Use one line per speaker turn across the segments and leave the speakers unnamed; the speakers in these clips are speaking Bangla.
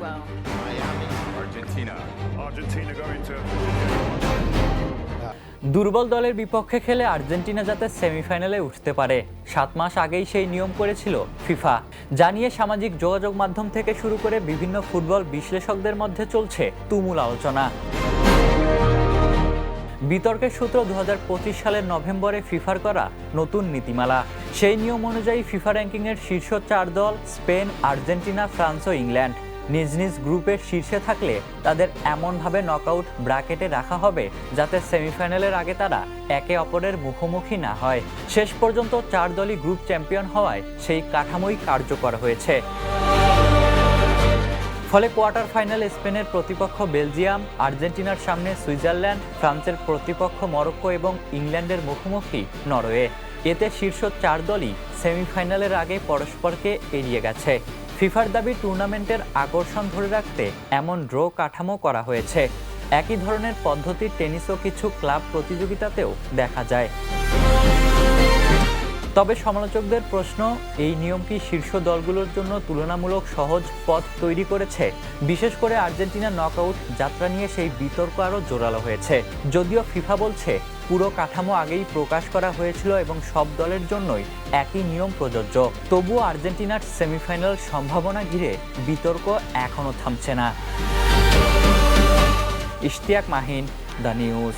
well.
Miami, Argentina.
Argentina going to.
দুর্বল দলের বিপক্ষে খেলে আর্জেন্টিনা যাতে সেমিফাইনালে উঠতে পারে 7 মাস আগেই সেই নিয়ম করেছিল ফিফা। জানিয়ে সামাজিক যোগাযোগ মাধ্যম থেকে শুরু করে বিভিন্ন ফুটবল বিশ্লেষকদের মধ্যে চলছে তুমুল আলোচনা। বিতর্কের সূত্র 2025 সালের নভেম্বরে ফিফার করা নতুন নীতিমালা। সেই নিয়ম অনুযায়ী ফিফা র্যাঙ্কিংয়ের শীর্ষ 4 দল স্পেন, আর্জেন্টিনা, ফ্রান্স ও ইংল্যান্ড নিজ নিজ গ্রুপের শীর্ষে থাকলে তাদের এমনভাবে নকআউট ব্র্যাকেটে রাখা হবে যাতে সেমিফাইনালের আগে তারা একে অপরের মুখোমুখি না হয়। শেষ পর্যন্ত 4 দলই গ্রুপ চ্যাম্পিয়ন হওয়ায় সেই কাঠামোই কার্যকর হয়েছে। ফলে কোয়ার্টার ফাইনালে স্পেনের প্রতিপক্ষ বেলজিয়াম, আর্জেন্টিনার সামনে সুইজারল্যান্ড, ফ্রান্সের প্রতিপক্ষ মরক্কো এবং ইংল্যান্ডের মুখোমুখি নরওয়ে। এতে শীর্ষ 4 দলই সেমিফাইনালের আগে পরস্পরকে এড়িয়ে গেছে। ফিফার দাবি টুর্নামেন্টের আকর্ষণ ধরে রাখতে এমন ড্র কাঠামো করা হয়েছে। একই ধরনের পদ্ধতি টেনিস ও কিছু ক্লাব প্রতিযোগিতাতেও দেখা যায়। তবে সমালোচকদের প্রশ্ন, এই নিয়ম কি শীর্ষ দলগুলোর জন্য তুলনামূলক সহজ পথ তৈরি করেছে? বিশেষ করে আর্জেন্টিনা নকআউট যাত্রা নিয়ে সেই বিতর্ক আরও জোরালো হয়েছে। যদিও ফিফা বলছে পুরো কাঠামো আগেই প্রকাশ করা হয়েছিল এবং সব দলের জন্যই একই নিয়ম প্রযোজ্য। তবুও আর্জেন্টিনার সেমিফাইনাল সম্ভাবনা ঘিরে বিতর্ক এখনও থামছে না। Ishtiaq Mahin, the news.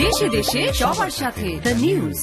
দেশে দেশে সবার সাথে দ্য নিউজ।